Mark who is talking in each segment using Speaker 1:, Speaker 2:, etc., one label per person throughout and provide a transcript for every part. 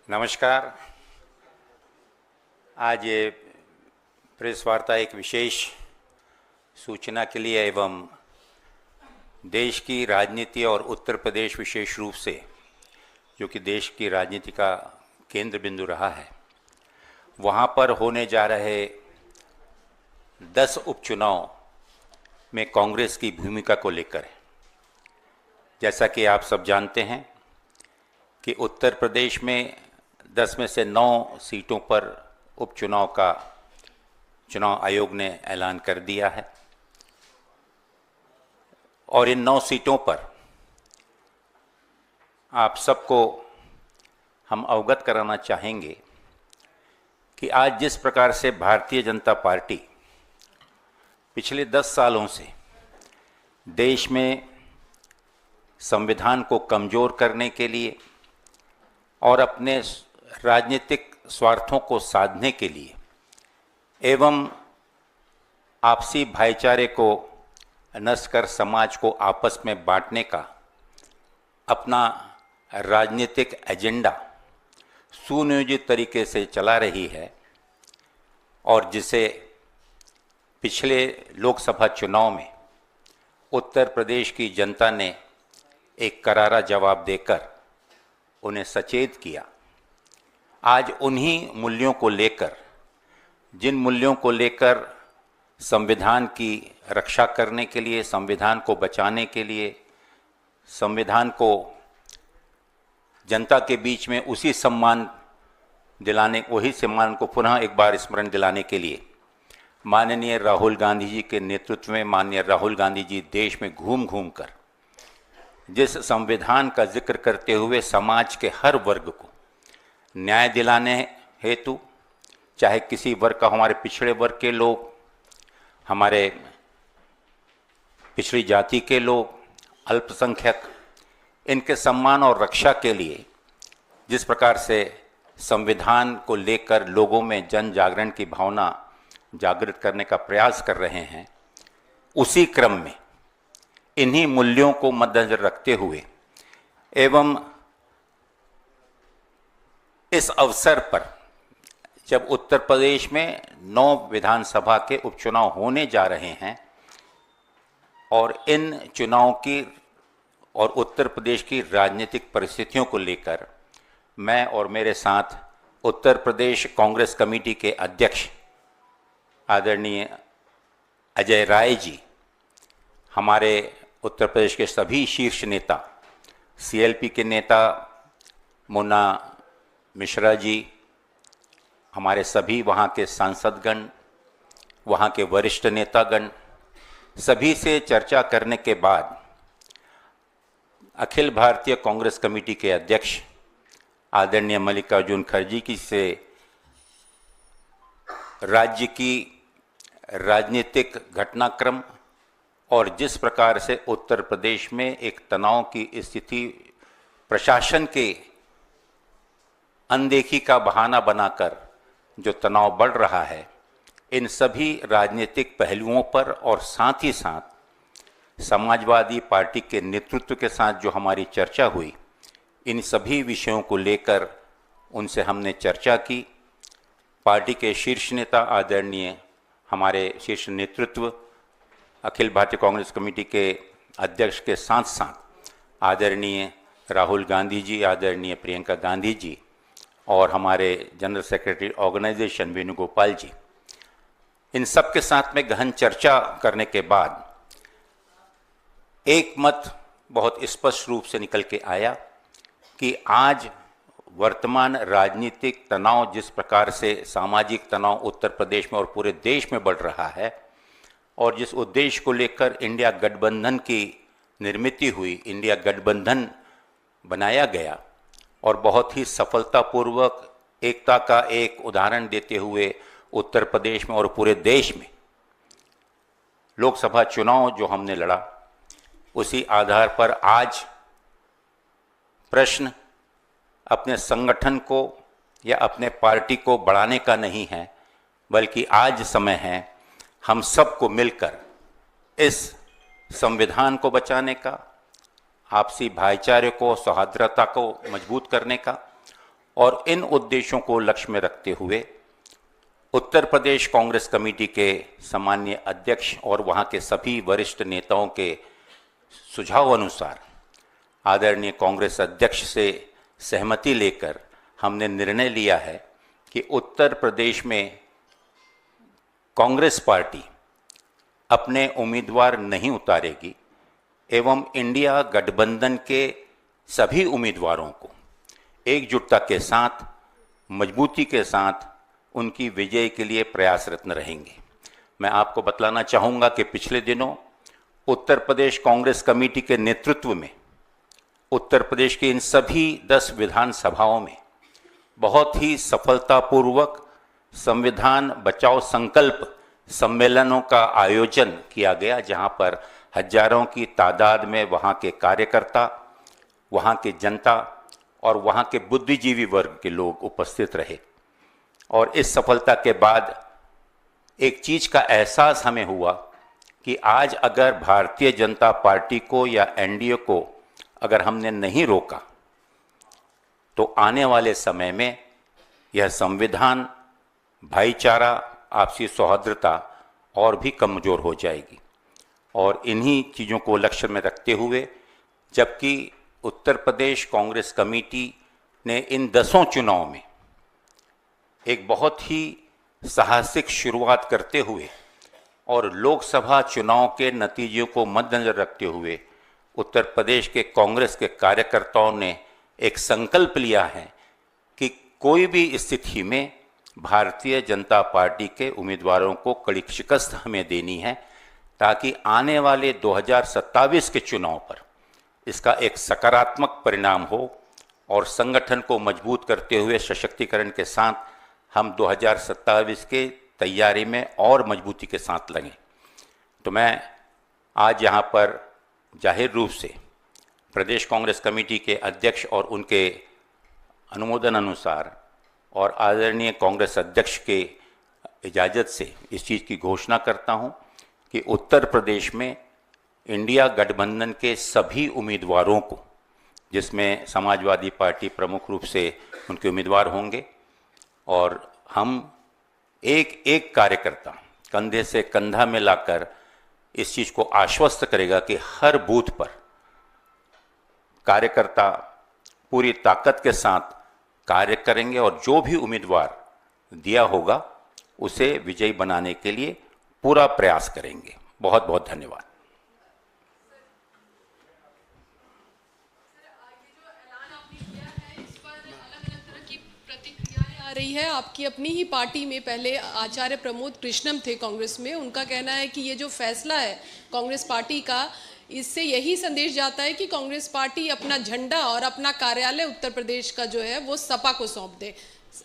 Speaker 1: नमस्कार। आज ये प्रेस वार्ता एक विशेष सूचना के लिए एवं देश की राजनीति और उत्तर प्रदेश विशेष रूप से जो कि देश की राजनीति का केंद्र बिंदु रहा है, वहाँ पर होने जा रहे 10 उपचुनाव में कांग्रेस की भूमिका को लेकर है। जैसा कि आप सब जानते हैं कि उत्तर प्रदेश में 10 में से 9 सीटों पर उपचुनाव का चुनाव आयोग ने ऐलान कर दिया है और इन 9 सीटों पर आप सबको हम अवगत कराना चाहेंगे कि आज जिस प्रकार से भारतीय जनता पार्टी पिछले 10 सालों से देश में संविधान को कमज़ोर करने के लिए और अपने राजनीतिक स्वार्थों को साधने के लिए एवं आपसी भाईचारे को नष्ट कर समाज को आपस में बांटने का अपना राजनीतिक एजेंडा सुनियोजित तरीके से चला रही है और जिसे पिछले लोकसभा चुनाव में उत्तर प्रदेश की जनता ने एक करारा जवाब देकर उन्हें सचेत किया। आज उन्हीं मूल्यों को लेकर, जिन मूल्यों को लेकर संविधान की रक्षा करने के लिए, संविधान को बचाने के लिए, संविधान को जनता के बीच में वही सम्मान को पुनः एक बार स्मरण दिलाने के लिए माननीय राहुल गांधी जी के नेतृत्व में माननीय राहुल गांधी जी देश में घूम घूम कर जिस संविधान का जिक्र करते हुए समाज के हर वर्ग को न्याय दिलाने हेतु, चाहे किसी वर्ग का, हमारे पिछड़े वर्ग के लोग, हमारे पिछड़ी जाति के लोग, अल्पसंख्यक, इनके सम्मान और रक्षा के लिए जिस प्रकार से संविधान को लेकर लोगों में जन जागरण की भावना जागृत करने का प्रयास कर रहे हैं, उसी क्रम में इन्हीं मूल्यों को मद्देनजर रखते हुए एवं इस अवसर पर जब उत्तर प्रदेश में 9 विधानसभा के उपचुनाव होने जा रहे हैं और इन चुनाव की और उत्तर प्रदेश की राजनीतिक परिस्थितियों को लेकर मैं और मेरे साथ उत्तर प्रदेश कांग्रेस कमेटी के अध्यक्ष आदरणीय अजय राय जी, हमारे उत्तर प्रदेश के सभी शीर्ष नेता, सीएलपी के नेता मुन्ना मिश्रा जी, हमारे सभी वहाँ के सांसदगण, वहाँ के वरिष्ठ नेतागण, सभी से चर्चा करने के बाद अखिल भारतीय कांग्रेस कमेटी के अध्यक्ष आदरणीय मल्लिकार्जुन खड़गे जी से राज्य की राजनीतिक घटनाक्रम और जिस प्रकार से उत्तर प्रदेश में एक तनाव की स्थिति प्रशासन के अनदेखी का बहाना बनाकर जो तनाव बढ़ रहा है, इन सभी राजनीतिक पहलुओं पर और साथ ही साथ समाजवादी पार्टी के नेतृत्व के साथ जो हमारी चर्चा हुई, इन सभी विषयों को लेकर उनसे हमने चर्चा की। पार्टी के शीर्ष नेता आदरणीय हमारे शीर्ष नेतृत्व अखिल भारतीय कांग्रेस कमेटी के अध्यक्ष के साथ साथ आदरणीय राहुल गांधी जी, आदरणीय प्रियंका गांधी जी और हमारे जनरल सेक्रेटरी ऑर्गेनाइजेशन वेणुगोपाल जी, इन सब के साथ में गहन चर्चा करने के बाद एक मत बहुत स्पष्ट रूप से निकल के आया कि आज वर्तमान राजनीतिक तनाव, जिस प्रकार से सामाजिक तनाव उत्तर प्रदेश में और पूरे देश में बढ़ रहा है और जिस उद्देश्य को लेकर इंडिया गठबंधन की निर्मित हुई, इंडिया गठबंधन बनाया गया और बहुत ही सफलतापूर्वक एकता का एक उदाहरण देते हुए उत्तर प्रदेश में और पूरे देश में लोकसभा चुनाव जो हमने लड़ा, उसी आधार पर आज प्रश्न अपने संगठन को या अपने पार्टी को बढ़ाने का नहीं है, बल्कि आज समय है हम सबको मिलकर इस संविधान को बचाने का, आपसी भाईचारे को, सौहार्दता को मजबूत करने का और इन उद्देश्यों को लक्ष्य में रखते हुए उत्तर प्रदेश कांग्रेस कमेटी के सम्माननीय अध्यक्ष और वहां के सभी वरिष्ठ नेताओं के सुझाव अनुसार आदरणीय कांग्रेस अध्यक्ष से सहमति लेकर हमने निर्णय लिया है कि उत्तर प्रदेश में कांग्रेस पार्टी अपने उम्मीदवार नहीं उतारेगी एवं इंडिया गठबंधन के सभी उम्मीदवारों को एकजुटता के साथ, मजबूती के साथ उनकी विजय के लिए प्रयासरत रहेंगे। मैं आपको बतलाना चाहूँगा कि पिछले दिनों उत्तर प्रदेश कांग्रेस कमेटी के नेतृत्व में उत्तर प्रदेश के इन सभी 10 विधानसभाओं में बहुत ही सफलतापूर्वक संविधान बचाओ संकल्प सम्मेलनों का आयोजन किया गया, जहां पर हजारों की तादाद में वहां के कार्यकर्ता, वहां की जनता और वहां के बुद्धिजीवी वर्ग के लोग उपस्थित रहे। और इस सफलता के बाद एक चीज का एहसास हमें हुआ कि आज अगर भारतीय जनता पार्टी को या एनडीए को अगर हमने नहीं रोका तो आने वाले समय में यह संविधान, भाईचारा, आपसी सौहार्दता और भी कमजोर हो जाएगी। और इन्हीं चीज़ों को लक्ष्य में रखते हुए, जबकि उत्तर प्रदेश कांग्रेस कमेटी ने इन 10 चुनाव में एक बहुत ही साहसिक शुरुआत करते हुए और लोकसभा चुनाव के नतीजों को मद्देनजर रखते हुए उत्तर प्रदेश के कांग्रेस के कार्यकर्ताओं ने एक संकल्प लिया है कि कोई भी स्थिति में भारतीय जनता पार्टी के उम्मीदवारों को कड़ी शिकस्त हमें देनी है, ताकि आने वाले 2027 के चुनाव पर इसका एक सकारात्मक परिणाम हो और संगठन को मजबूत करते हुए सशक्तिकरण के साथ हम 2027 के तैयारी में और मजबूती के साथ लगें। तो मैं आज यहाँ पर जाहिर रूप से प्रदेश कांग्रेस कमेटी के अध्यक्ष और उनके अनुमोदन अनुसार और आदरणीय कांग्रेस अध्यक्ष के इजाज़त से इस चीज़ की घोषणा करता हूँ कि उत्तर प्रदेश में इंडिया गठबंधन के सभी उम्मीदवारों को, जिसमें समाजवादी पार्टी प्रमुख रूप से उनके उम्मीदवार होंगे, और हम एक एक कार्यकर्ता कंधे से कंधा मिलाकर इस चीज़ को आश्वस्त करेगा कि हर बूथ पर कार्यकर्ता पूरी ताकत के साथ कार्य करेंगे और जो भी उम्मीदवार दिया होगा उसे विजयी बनाने के लिए पूरा प्रयास करेंगे। बहुत बहुत धन्यवाद।
Speaker 2: रही है आपकी अपनी ही पार्टी में। पहले आचार्य प्रमोद कृष्णम थे कांग्रेस में, उनका कहना है कि ये जो फैसला है कांग्रेस पार्टी का, इससे यही संदेश जाता है कि कांग्रेस पार्टी अपना झंडा और अपना कार्यालय उत्तर प्रदेश का जो है वो सपा को सौंप दे।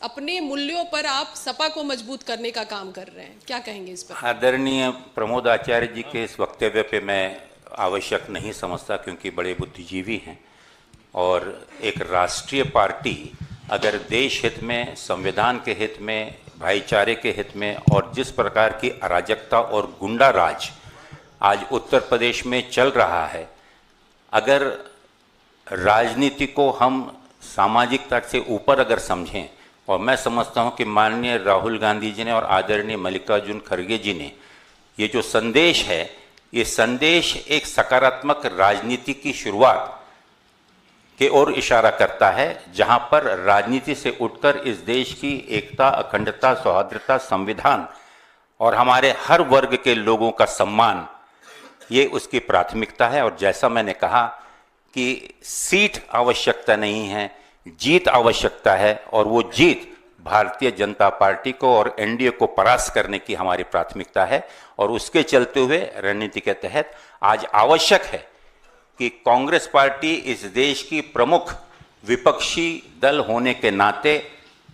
Speaker 2: अपने मूल्यों पर आप सपा को मजबूत करने का काम कर रहे हैं, क्या कहेंगे इस पर?
Speaker 1: आदरणीय प्रमोद आचार्य जी के इस वक्तव्य पे मैं आवश्यक नहीं समझता, क्योंकि बड़े बुद्धिजीवी हैं और एक राष्ट्रीय पार्टी अगर देश हित में, संविधान के हित में, भाईचारे के हित में और जिस प्रकार की अराजकता और गुंडा राज आज उत्तर प्रदेश में चल रहा है, अगर राजनीति को हम सामाजिकता से ऊपर अगर समझें, और मैं समझता हूं कि माननीय राहुल गांधी जी ने और आदरणीय मल्लिकार्जुन खड़गे जी ने ये जो संदेश है, ये संदेश एक सकारात्मक राजनीति की शुरुआत के ओर इशारा करता है, जहां पर राजनीति से उठकर इस देश की एकता, अखंडता, सौहार्दता, संविधान और हमारे हर वर्ग के लोगों का सम्मान, ये उसकी प्राथमिकता है। और जैसा मैंने कहा कि सीट आवश्यकता नहीं है, जीत आवश्यकता है, और वो जीत भारतीय जनता पार्टी को और एनडीए को परास्त करने की हमारी प्राथमिकता है। और उसके चलते हुए रणनीति के तहत आज आवश्यक है कि कांग्रेस पार्टी इस देश की प्रमुख विपक्षी दल होने के नाते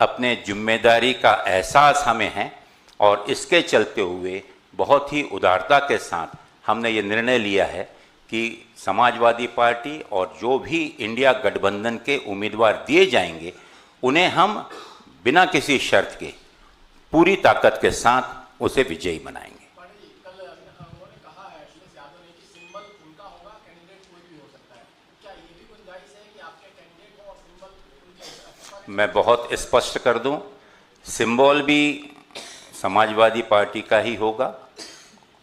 Speaker 1: अपने जिम्मेदारी का एहसास हमें है, और इसके चलते हुए बहुत ही उदारता के साथ हमने ये निर्णय लिया है कि समाजवादी पार्टी और जो भी इंडिया गठबंधन के उम्मीदवार दिए जाएंगे, उन्हें हम बिना किसी शर्त के पूरी ताकत के साथ उसे विजयी बनाएंगे। मैं बहुत स्पष्ट कर दूं, सिंबल भी समाजवादी पार्टी का ही होगा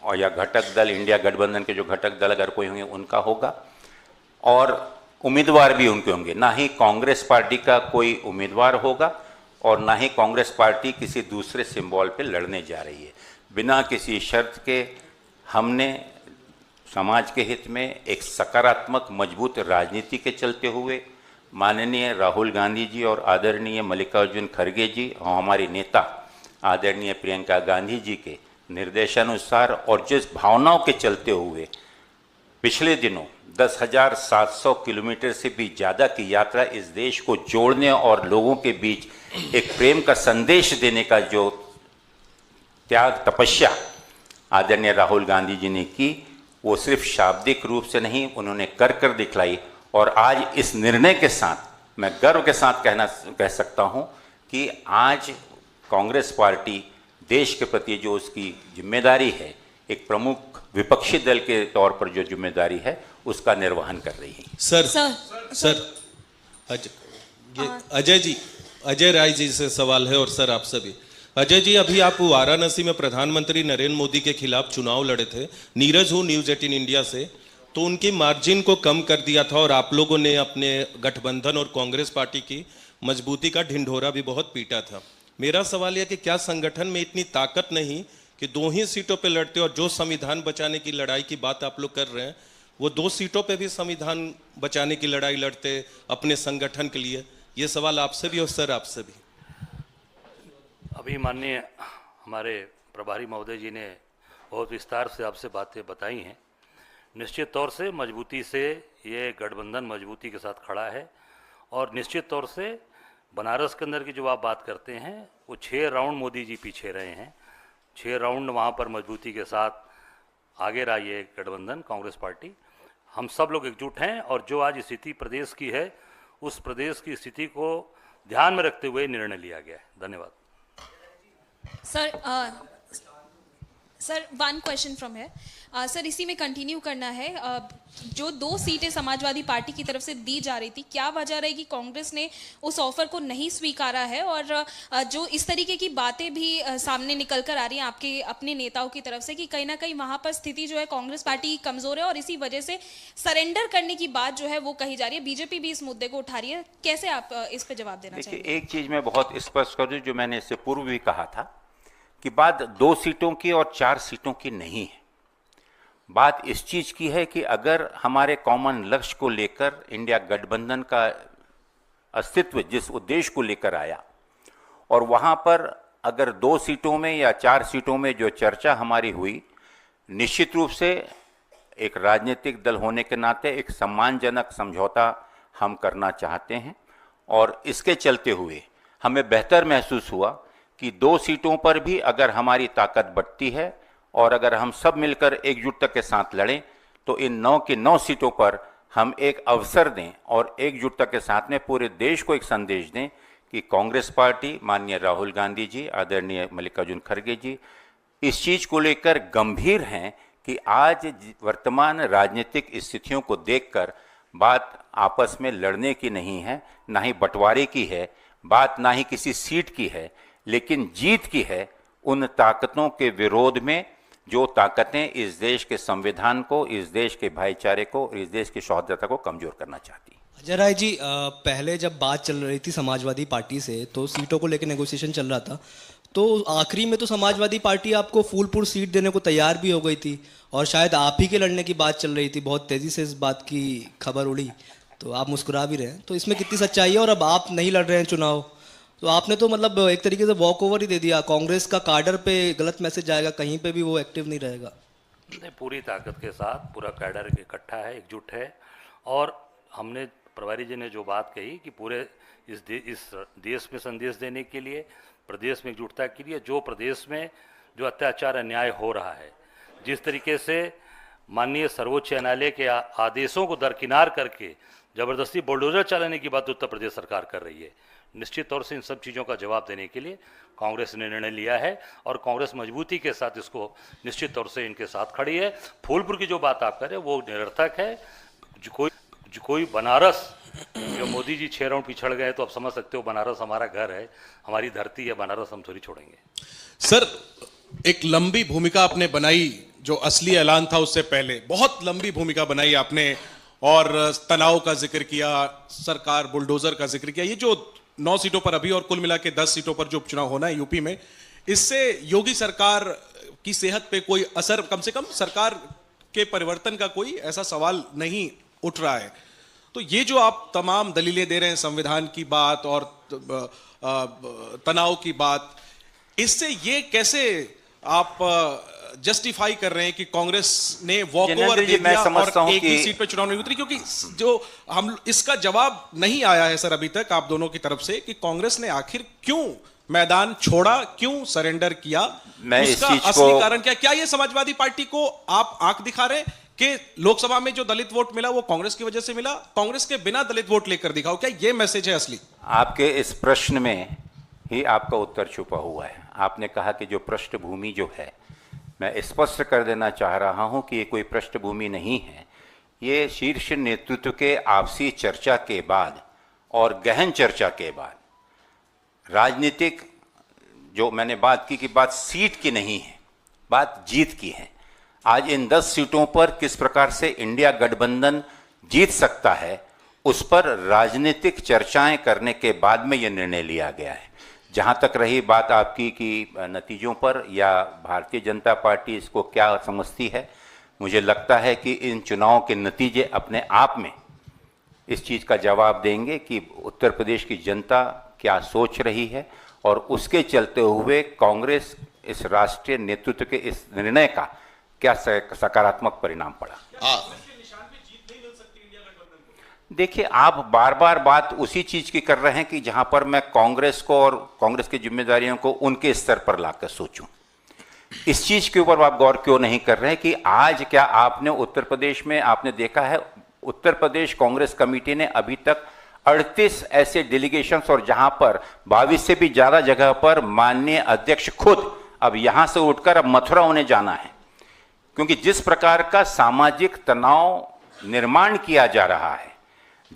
Speaker 1: और या घटक दल, इंडिया गठबंधन के जो घटक दल अगर कोई होंगे उनका होगा, और उम्मीदवार भी उनके होंगे। ना ही कांग्रेस पार्टी का कोई उम्मीदवार होगा और ना ही कांग्रेस पार्टी किसी दूसरे सिंबल पे लड़ने जा रही है। बिना किसी शर्त के हमने समाज के हित में एक सकारात्मक मजबूत राजनीति के चलते हुए माननीय राहुल गांधी जी और आदरणीय मल्लिकार्जुन खड़गे जी और हमारी नेता आदरणीय प्रियंका गांधी जी के निर्देशानुसार और जिस भावनाओं के चलते हुए पिछले दिनों 10,700 किलोमीटर से भी ज़्यादा की यात्रा इस देश को जोड़ने और लोगों के बीच एक प्रेम का संदेश देने का जो त्याग तपस्या आदरणीय राहुल गांधी जी ने की, वो सिर्फ शाब्दिक रूप से नहीं, उन्होंने कर दिखलाई। और आज इस निर्णय के साथ मैं गर्व के साथ कह सकता हूं कि आज कांग्रेस पार्टी देश के प्रति जो उसकी जिम्मेदारी है, एक प्रमुख विपक्षी दल के तौर पर जो जिम्मेदारी है, उसका निर्वहन कर रही है।
Speaker 3: सर अजय जी, अजय राय जी से सवाल है। और सर आप सभी, अजय जी, अभी आप वाराणसी में प्रधानमंत्री नरेंद्र मोदी के खिलाफ चुनाव लड़े थे। नीरज हूँ न्यूज़ 18 इंडिया से। तो उनकी मार्जिन को कम कर दिया था और आप लोगों ने अपने गठबंधन और कांग्रेस पार्टी की मजबूती का ढिंढोरा भी बहुत पीटा था। मेरा सवाल यह कि क्या संगठन में इतनी ताकत नहीं कि 2 ही सीटों पे लड़ते, और जो संविधान बचाने की लड़ाई की बात आप लोग कर रहे हैं, वो 2 सीटों पे भी संविधान बचाने की लड़ाई लड़ते अपने संगठन के लिए? ये सवाल आपसे भी और सर आपसे भी।
Speaker 4: अभी माननीय हमारे प्रभारी महोदय जी ने बहुत विस्तार से आपसे बातें बताई हैं। निश्चित तौर से मजबूती से ये गठबंधन मजबूती के साथ खड़ा है, और निश्चित तौर से बनारस के अंदर की जो आप बात करते हैं, वो 6 राउंड मोदी जी पीछे रहे हैं। 6 राउंड वहाँ पर मजबूती के साथ आगे रहा ये गठबंधन कांग्रेस पार्टी। हम सब लोग एकजुट हैं, और जो आज स्थिति प्रदेश की है, उस प्रदेश की स्थिति को ध्यान में रखते हुए निर्णय लिया गया है। धन्यवाद।
Speaker 5: सर वन क्वेश्चन फ्रॉम है सर, इसी में कंटिन्यू करना है। जो 2 सीटें समाजवादी पार्टी की तरफ से दी जा रही थी, क्या वजह रहेगी कांग्रेस ने उस ऑफर को नहीं स्वीकारा है? और जो इस तरीके की बातें भी सामने निकल कर आ रही हैं आपके अपने नेताओं की तरफ से कि कहीं ना कहीं वहां पर स्थिति जो है कांग्रेस पार्टी कमजोर है और इसी वजह से सरेंडर करने की बात जो है वो कही जा रही है, बीजेपी भी इस मुद्दे को उठा रही है, कैसे आप इस पर जवाब देना चाहिए?
Speaker 1: एक चीज मैं बहुत स्पष्ट कर दूं, जो मैंने इससे पूर्व भी कहा था कि बात 2 सीटों की और 4 सीटों की नहीं है। बात इस चीज की है कि अगर हमारे कॉमन लक्ष्य को लेकर इंडिया गठबंधन का अस्तित्व जिस उद्देश्य को लेकर आया, और वहां पर अगर 2 सीटों में या 4 सीटों में जो चर्चा हमारी हुई, निश्चित रूप से एक राजनीतिक दल होने के नाते एक सम्मानजनक समझौता हम करना चाहते हैं, और इसके चलते हुए हमें बेहतर महसूस हुआ कि 2 सीटों पर भी अगर हमारी ताकत बढ़ती है और अगर हम सब मिलकर एकजुटता के साथ लड़ें, तो इन 9 की 9 सीटों पर हम एक अवसर दें और एकजुटता के साथ में पूरे देश को एक संदेश दें कि कांग्रेस पार्टी, माननीय राहुल गांधी जी, आदरणीय मल्लिकार्जुन खड़गे जी इस चीज़ को लेकर गंभीर हैं कि आज वर्तमान राजनीतिक स्थितियों को देखकर बात आपस में लड़ने की नहीं है, ना ही बंटवारे की है, बात ना ही किसी सीट की है, लेकिन जीत की है उन ताकतों के विरोध में जो ताकतें इस देश के संविधान को, इस देश के भाईचारे को, इस देश की सौहार्दता को कमजोर करना चाहती।
Speaker 6: अजय राय जी, पहले जब बात चल रही थी समाजवादी पार्टी से, तो सीटों को लेकर नेगोशिएशन चल रहा था, तो आखिरी में तो समाजवादी पार्टी आपको फूलपुर सीट देने को तैयार भी हो गई थी, और शायद आप ही के लड़ने की बात चल रही थी। बहुत तेज़ी से इस बात की खबर उड़ी, तो आप मुस्कुरा भी रहे हैं, तो इसमें कितनी सच्चाई है? और अब आप नहीं लड़ रहे हैं चुनाव, तो आपने तो मतलब एक तरीके से वॉक ओवर ही दे दिया। कांग्रेस का कैडर पे गलत मैसेज जाएगा, कहीं पे भी वो एक्टिव नहीं रहेगा।
Speaker 4: नहीं, पूरी ताकत के साथ पूरा कैडर इकट्ठा है, एकजुट है, और हमने प्रभारी जी ने जो बात कही कि पूरे इस देश में संदेश देने के लिए, प्रदेश में एकजुटता के लिए, जो प्रदेश में जो अत्याचार अन्याय हो रहा है, जिस तरीके से माननीय सर्वोच्च न्यायालय के आदेशों को दरकिनार करके जबरदस्ती बुलडोजर चलाने की बात उत्तर प्रदेश सरकार कर रही है, निश्चित तौर से इन सब चीज़ों का जवाब देने के लिए कांग्रेस ने निर्णय लिया है, और कांग्रेस मजबूती के साथ इसको निश्चित तौर से इनके साथ खड़ी है। फूलपुर की जो बात आप करें वो निरर्थक है। जो कोई बनारस जो मोदी जी 6 राउंड पिछड़ गए तो अब समझ सकते हो बनारस हमारा घर है, हमारी धरती है, बनारस हम थोड़ी छोड़ेंगे।
Speaker 3: सर, एक लंबी भूमिका आपने बनाई, जो असली ऐलान था उससे पहले बहुत लंबी भूमिका बनाई आपने, और तनाव का जिक्र किया, सरकार बुलडोजर का जिक्र किया। ये जो 9 सीटों पर अभी और कुल मिला के 10 सीटों पर जो उपचुनाव होना है यूपी में, इससे योगी सरकार की सेहत पे कोई असर, कम से कम सरकार के परिवर्तन का कोई ऐसा सवाल नहीं उठ रहा है। तो ये जो आप तमाम दलीलें दे रहे हैं, संविधान की बात और तनाव की बात, इससे ये कैसे आप जस्टिफाई कर रहे हैं कि कांग्रेस ने वॉक ओवर दे दिया और एक भी सीट पे चुनाव नहीं उतरी? क्योंकि जो हम इसका जवाब नहीं आया है सर अभी तक आप दोनों की तरफ से कि कांग्रेस ने आखिर क्यों मैदान छोड़ा, क्यों सरेंडर किया, उसका असली कारण क्या? क्या ये समाजवादी पार्टी को आप आंख दिखा रहे हैं कि लोकसभा में जो दलित वोट मिला वो कांग्रेस की वजह से मिला, कांग्रेस के बिना दलित वोट लेकर दिखाओ? क्या ये मैसेज है असली?
Speaker 1: आपके इस प्रश्न में ही आपका उत्तर छुपा हुआ है। आपने कहा कि जो पृष्ठभूमि जो है, मैं स्पष्ट कर देना चाह रहा हूं कि ये कोई पृष्ठभूमि नहीं है। ये शीर्ष नेतृत्व के आपसी चर्चा के बाद और गहन चर्चा के बाद, राजनीतिक जो मैंने बात की कि बात सीट की नहीं है, बात जीत की है। आज इन 10 सीटों पर किस प्रकार से इंडिया गठबंधन जीत सकता है, उस पर राजनीतिक चर्चाएं करने के बाद में यह निर्णय लिया गया है। जहां तक रही बात आपकी कि नतीजों पर या भारतीय जनता पार्टी इसको क्या समझती है, मुझे लगता है कि इन चुनावों के नतीजे अपने आप में इस चीज़ का जवाब देंगे कि उत्तर प्रदेश की जनता क्या सोच रही है, और उसके चलते हुए कांग्रेस इस राष्ट्रीय नेतृत्व के इस निर्णय का क्या सकारात्मक परिणाम पड़ा। देखिए, आप बार बार बात उसी चीज की कर रहे हैं कि जहां पर मैं कांग्रेस को और कांग्रेस की जिम्मेदारियों को उनके स्तर पर लाकर सोचूं। इस चीज के ऊपर आप गौर क्यों नहीं कर रहे हैं कि आज क्या आपने उत्तर प्रदेश में आपने देखा है, उत्तर प्रदेश कांग्रेस कमेटी ने अभी तक 38 ऐसे डेलीगेशंस, और जहां पर 22 से भी ज्यादा जगह पर माननीय अध्यक्ष खुद अब यहां से उठकर अब मथुरा उन्हें जाना है, क्योंकि जिस प्रकार का सामाजिक तनाव निर्माण किया जा रहा है,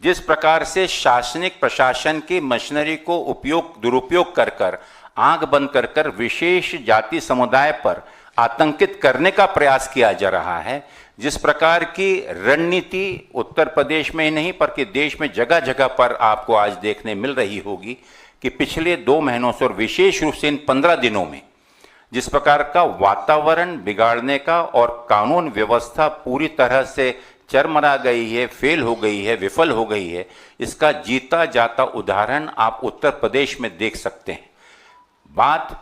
Speaker 1: जिस प्रकार से शासनिक प्रशासन की मशीनरी को दुरुपयोग कर कर, आंख बंद कर कर विशेष जाति समुदाय पर आतंकित करने का प्रयास किया जा रहा है, जिस प्रकार की रणनीति उत्तर प्रदेश में ही नहीं बल्कि देश में जगह जगह पर आपको आज देखने मिल रही होगी कि पिछले 2 महीनों से और विशेष रूप से इन 15 दिनों में जिस प्रकार का वातावरण बिगाड़ने का और कानून व्यवस्था पूरी तरह से चरमरा गई है, फेल हो गई है, विफल हो गई है, इसका जीता जाता उदाहरण आप उत्तर प्रदेश में देख सकते हैं। बात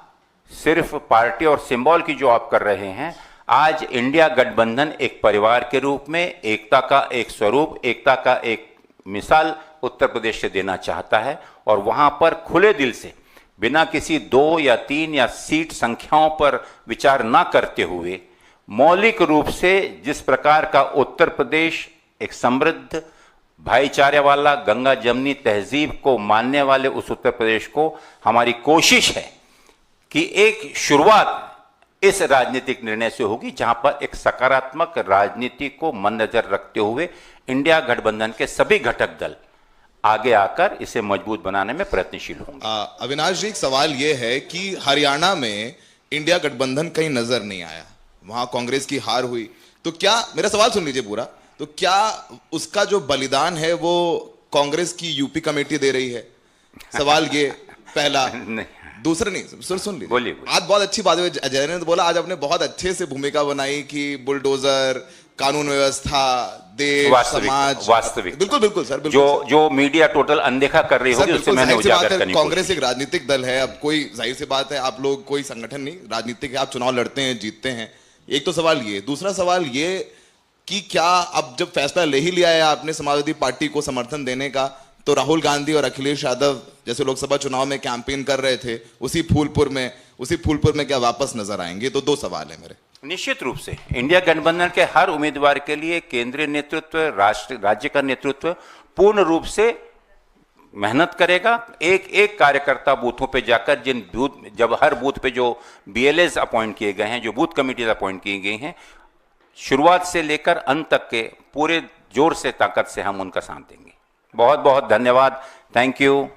Speaker 1: सिर्फ पार्टी और सिंबल की जो आप कर रहे हैं, आज इंडिया गठबंधन एक परिवार के रूप में एकता का एक स्वरूप, एकता का एक मिसाल उत्तर प्रदेश से देना चाहता है, और वहां पर खुले दिल से बिना किसी 2 या 3 या सीट संख्याओं पर विचार ना करते हुए मौलिक रूप से जिस प्रकार का उत्तर प्रदेश एक समृद्ध भाईचारे वाला गंगा जमनी तहजीब को मानने वाले उस उत्तर प्रदेश को हमारी कोशिश है कि एक शुरुआत इस राजनीतिक निर्णय से होगी जहां पर एक सकारात्मक राजनीति को मद्देनजर रखते हुए इंडिया गठबंधन के सभी घटक दल आगे आकर इसे मजबूत बनाने में प्रयत्नशील होंगे।
Speaker 7: अविनाश जी, एक सवाल यह है कि हरियाणा में इंडिया गठबंधन कहीं नजर नहीं आया, वहां कांग्रेस की हार हुई, तो क्या, मेरा सवाल सुन लीजिए पूरा, तो क्या उसका जो बलिदान है वो कांग्रेस की यूपी कमेटी दे रही है? सवाल ये पहला। दूसरा नहीं, सुन लीजिए,
Speaker 1: बोलिए।
Speaker 7: आज बहुत अच्छी बात है, अजय ने तो बोला, आज आपने बहुत अच्छे से भूमिका बनाई कि बुलडोजर, कानून व्यवस्था, देश, समाज,
Speaker 1: वास्तविक,
Speaker 7: बिल्कुल बिल्कुल सर, बिल्कुल
Speaker 1: जो मीडिया टोटल अनदेखा कर रही होगी उससे मैंने उजागर करनी।
Speaker 7: कांग्रेस एक राजनीतिक दल है, अब कोई जाहिर सी बात है, आप लोग कोई संगठन नहीं, राजनीतिक है, आप चुनाव लड़ते हैं, जीतते हैं। एक तो सवाल ये, दूसरा सवाल ये कि क्या अब जब फैसला ले ही लिया है आपने समाजवादी पार्टी को समर्थन देने का, तो राहुल गांधी और अखिलेश यादव जैसे लोकसभा चुनाव में कैंपेन कर रहे थे, उसी फूलपुर में क्या वापस नजर आएंगे? तो 2 सवाल है मेरे।
Speaker 1: निश्चित रूप से इंडिया गठबंधन के हर उम्मीदवार के लिए केंद्रीय नेतृत्व, राज्य का नेतृत्व पूर्ण रूप से मेहनत करेगा। एक एक कार्यकर्ता बूथों पे जाकर जब हर बूथ पे जो BLAs अपॉइंट किए गए हैं, जो बूथ कमिटीज अपॉइंट की गई हैं, शुरुआत से लेकर अंत तक के पूरे जोर से ताकत से हम उनका साथ देंगे। बहुत बहुत धन्यवाद। Thank you.